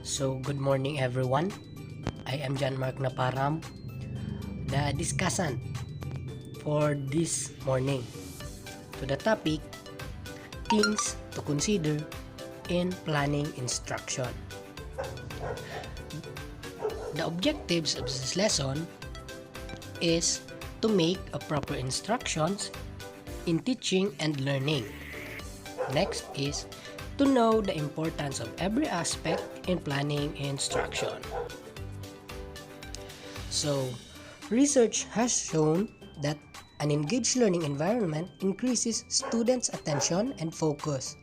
So, good morning everyone. I am John Mark Naparam, the discussant for this morning to the topic, things to consider in planning instruction. The objectives of this lesson is to make a proper instructions in teaching and learning. Next is to know the importance of every aspect in planning instruction. So, research has shown that an engaged learning environment increases students' attention and focus,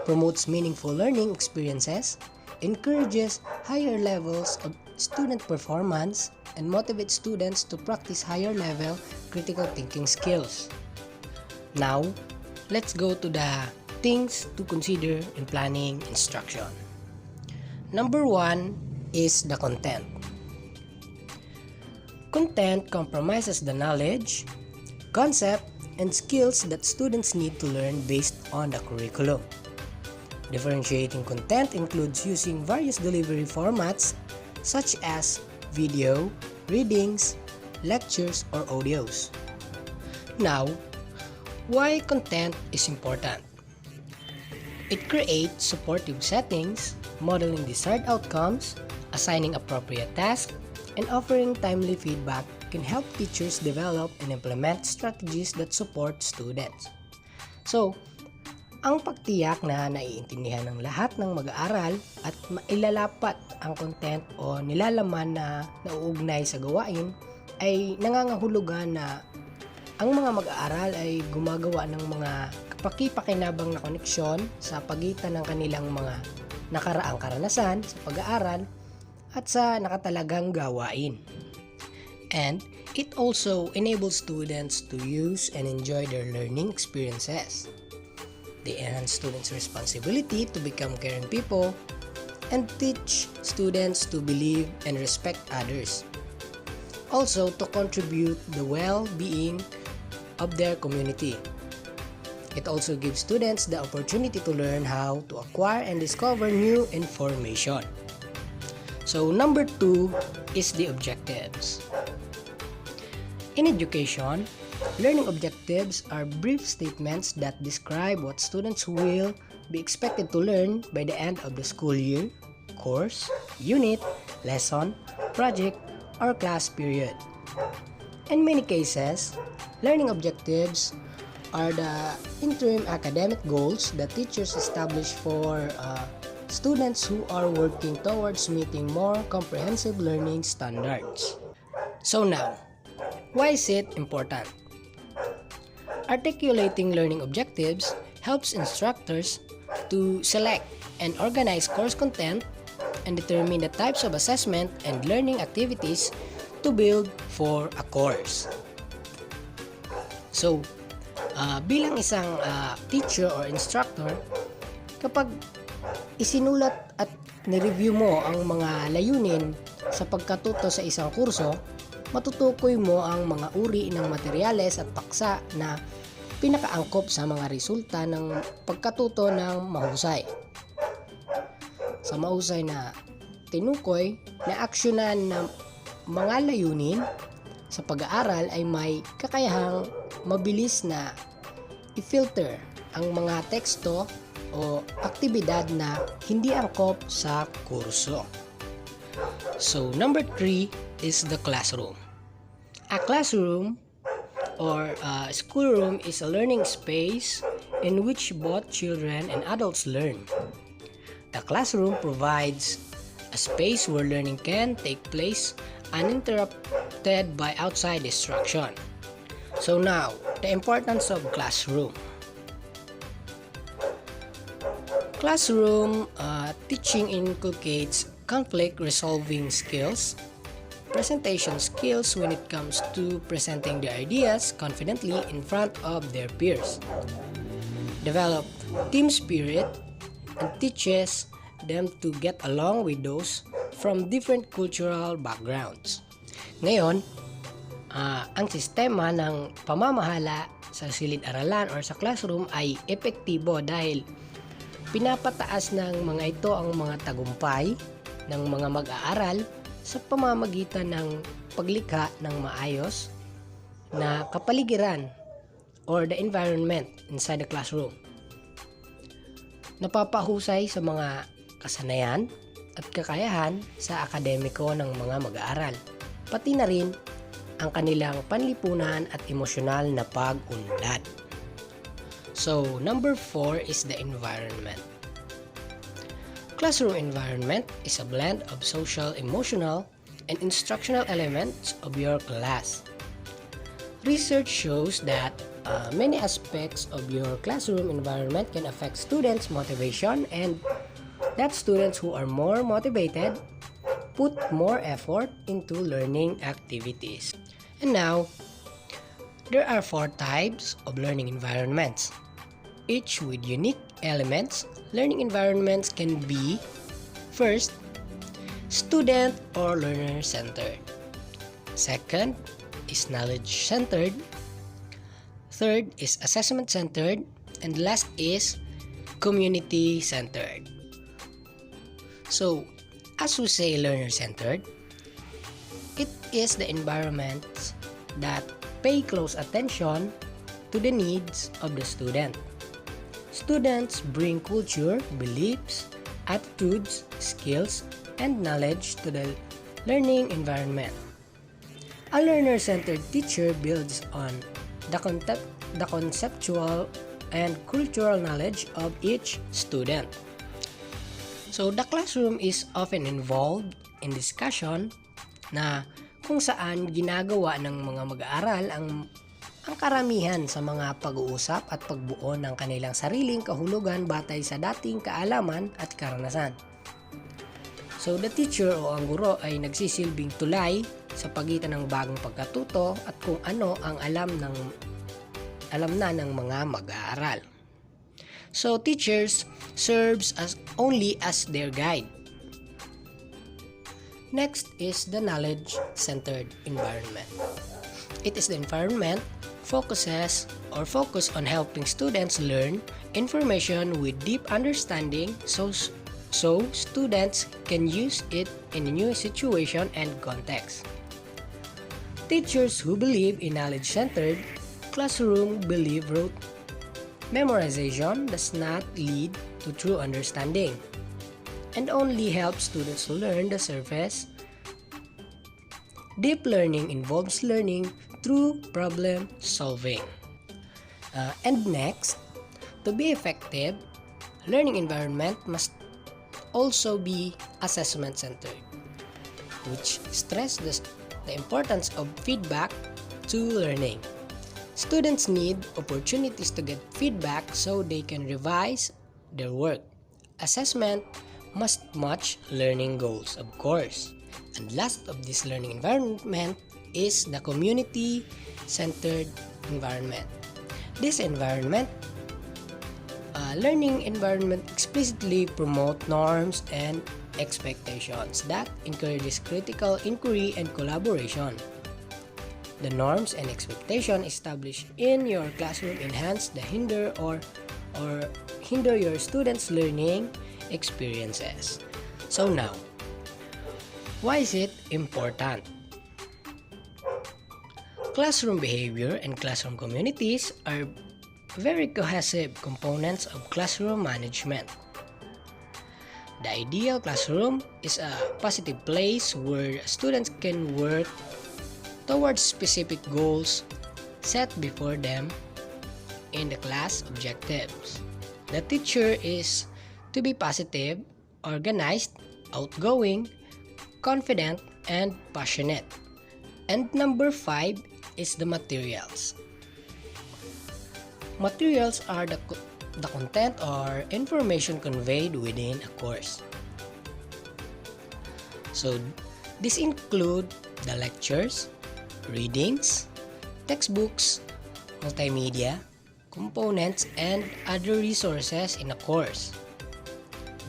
promotes meaningful learning experiences, encourages higher levels of student performance, and motivates students to practice higher level critical thinking skills. Now, let's go to the things to consider in planning instruction. Number 1 is the content. Content comprises the knowledge, concept, and skills that students need to learn based on the curriculum. Differentiating content includes using various delivery formats such as video, readings, lectures, or audios. Now, why content is important? It creates supportive settings, modeling desired outcomes, assigning appropriate tasks, and offering timely feedback can help teachers develop and implement strategies that support students. So, ang pagtiyak na naiintindihan ng lahat ng mag-aaral at mailalapat ang content o nilalaman na nauugnay sa gawain ay nangangahulugan na ang mga mag-aaral ay gumagawa ng mga pakipakinabang na koneksyon sa pagitan ng kanilang mga nakaraang karanasan sa pag-aaral at sa nakatalagang gawain. And it also enables students to use and enjoy their learning experiences. They enhance students' responsibility to become caring people and teach students to believe and respect others. Also, to contribute the well-being of their community. It also gives students the opportunity to learn how to acquire and discover new information. So, number 2 is the objectives. In education, learning objectives are brief statements that describe what students will be expected to learn by the end of the school year, course, unit, lesson, project, or class period. In many cases, learning objectives are the interim academic goals that teachers establish for students who are working towards meeting more comprehensive learning standards. So now, why is it important? Articulating learning objectives helps instructors to select and organize course content and determine the types of assessment and learning activities to build for a course. So, bilang isang teacher or instructor, kapag isinulat at nireview mo ang mga layunin sa pagkatuto sa isang kurso, matutukoy mo ang mga uri ng materyales at paksa na pinakaangkop sa mga resulta ng pagkatuto ng mahusay. Sa mahusay na tinukoy na aksyonan ng mga layunin sa pag-aaral ay may kakayahang mabilis na i-filter ang mga teksto o aktibidad na hindi angkop sa kurso. So, number 3 is the classroom. A classroom or a schoolroom is a learning space in which both children and adults learn. The classroom provides a space where learning can take place uninterrupted by outside distraction. So now, the importance of classroom. Classroom teaching inculcates conflict resolving skills, presentation skills when it comes to presenting their ideas confidently in front of their peers, develop team spirit, and teaches them to get along with those from different cultural backgrounds. Ngayon, ang sistema ng pamamahala sa silid-aralan or sa classroom ay epektibo dahil pinapataas ng mga ito ang mga tagumpay, ng mga mag-aaral sa pamamagitan ng paglikha ng maayos na kapaligiran or the environment inside the classroom. Napapahusay sa mga kasanayan at kakayahan sa akademiko ng mga mag-aaral, pati na rin ang kanilang panlipunan at emosyonal na pag-unlad. So, number 4 is the environment. Classroom environment is a blend of social, emotional, and instructional elements of your class. Research shows that many aspects of your classroom environment can affect students' motivation, and that students who are more motivated put more effort into learning activities. And now, there are 4 types of learning environments, each with unique elements. Learning environments can be: first, student or learner-centered. Second is knowledge-centered. Third is assessment-centered. And last is community-centered. So, as we say learner-centered, it is the environments that pay close attention to the needs of the student. Students bring culture, beliefs, attitudes, skills, and knowledge to the learning environment. A learner-centered teacher builds on the conceptual and cultural knowledge of each student. So, the classroom is often involved in discussion na kung saan ginagawa ng mga mag-aaral ang karamihan sa mga pag-uusap at pagbuo ng kanilang sariling kahulugan batay sa dating kaalaman at karanasan. So, the teacher o ang guro ay nagsisilbing tulay sa pagitan ng bagong pagkatuto at kung ano ang alam na ng mga mag-aaral. So, teachers serves as only as their guide. Next is the knowledge-centered environment. It is the environment focus on helping students learn information with deep understanding so students can use it in a new situation and context. Teachers who believe in knowledge-centered classroom believe rote memorization does not lead to true understanding and only helps students learn the surface. Deep learning involves learning through problem solving. And next, to be effective, learning environment must also be assessment-centered, which stress the importance of feedback to learning. Students need opportunities to get feedback so they can revise their work. Assessment must match learning goals, of course. And last of this learning environment is the community-centered environment. This learning environment explicitly promote norms and expectations that encourages critical inquiry and collaboration. The norms and expectations established in your classroom enhance the hinder your students' learning experiences. So now, why is it important? Classroom behavior and classroom communities are very cohesive components of classroom management. The ideal classroom is a positive place where students can work towards specific goals set before them in the class objectives. The teacher is to be positive, organized, outgoing, confident, and passionate. And number 5 is the materials. Materials are the content or information conveyed within a course. So, this include the lectures, readings, textbooks, multimedia, components, and other resources in a course.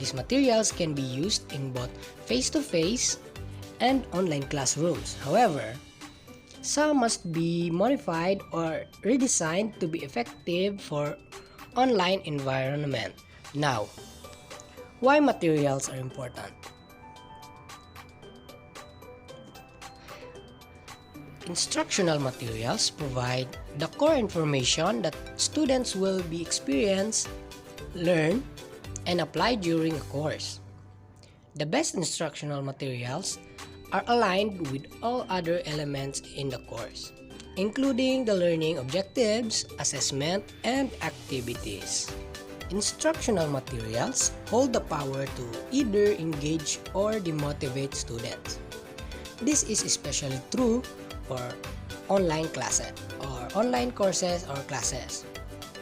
These materials can be used in both face-to-face and online classrooms. However, some must be modified or redesigned to be effective for online environment. Now, why materials are important? Instructional materials provide the core information that students will be experienced, learn, and apply during a course. The best instructional materials are aligned with all other elements in the course, including the learning objectives, assessment, and activities. Instructional materials hold the power to either engage or demotivate students. This is especially true for online classes or online courses or classes,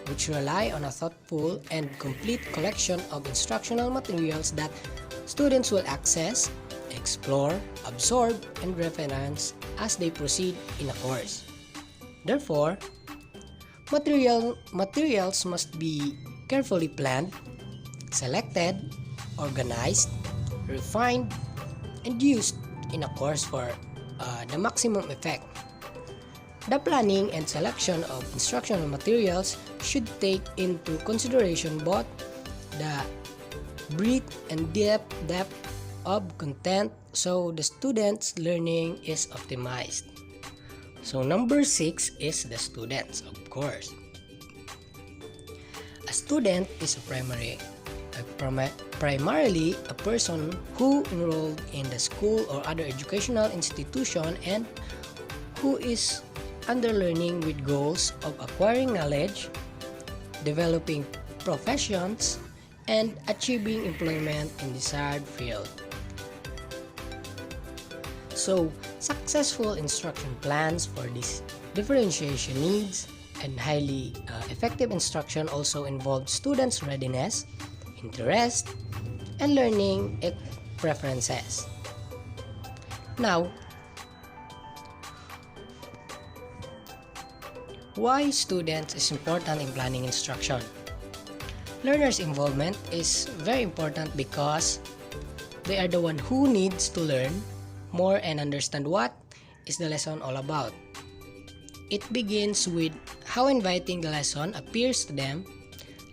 which rely on a thoughtful and complete collection of instructional materials that students will access, explore, absorb, and reference as they proceed in a course. Therefore, materials must be carefully planned, selected, organized, refined, and used in a course for the maximum effect. The planning and selection of instructional materials should take into consideration both the breadth and depth of content so the student's learning is optimized. So number 6 is the students, of course. A student is primarily a person who enrolled in the school or other educational institution and who is under learning with goals of acquiring knowledge, developing professions, and achieving employment in desired field. So, successful instruction plans for these differentiation needs and highly effective instruction also involve students' readiness, interest, and learning preferences. Now, why students is important in planning instruction? Learners' involvement is very important because they are the one who needs to learn more and understand what is the lesson all about. It begins with how inviting the lesson appears to them.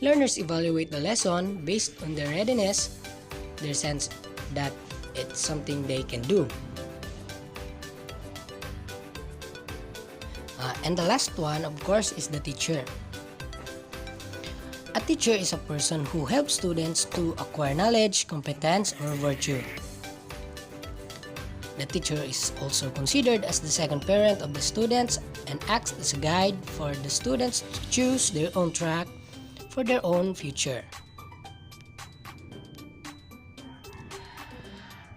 Learners evaluate the lesson based on their readiness, their sense that it's something they can do. And the last one, of course, is the teacher. A teacher is a person who helps students to acquire knowledge, competence, or virtue. The teacher is also considered as the second parent of the students and acts as a guide for the students to choose their own track for their own future.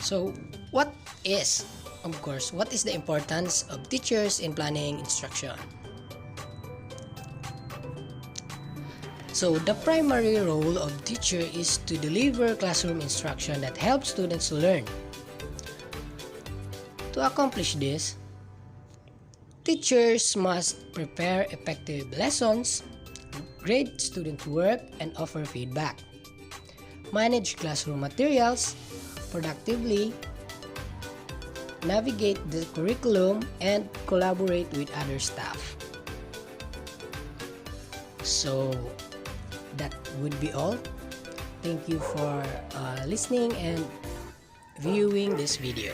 So, what is the importance of teachers in planning instruction? So, the primary role of teacher is to deliver classroom instruction that helps students learn. To accomplish this, teachers must prepare effective lessons, grade student work, and offer feedback, manage classroom materials productively, navigate the curriculum, and collaborate with other staff. So that would be all. Thank you for listening and viewing this video.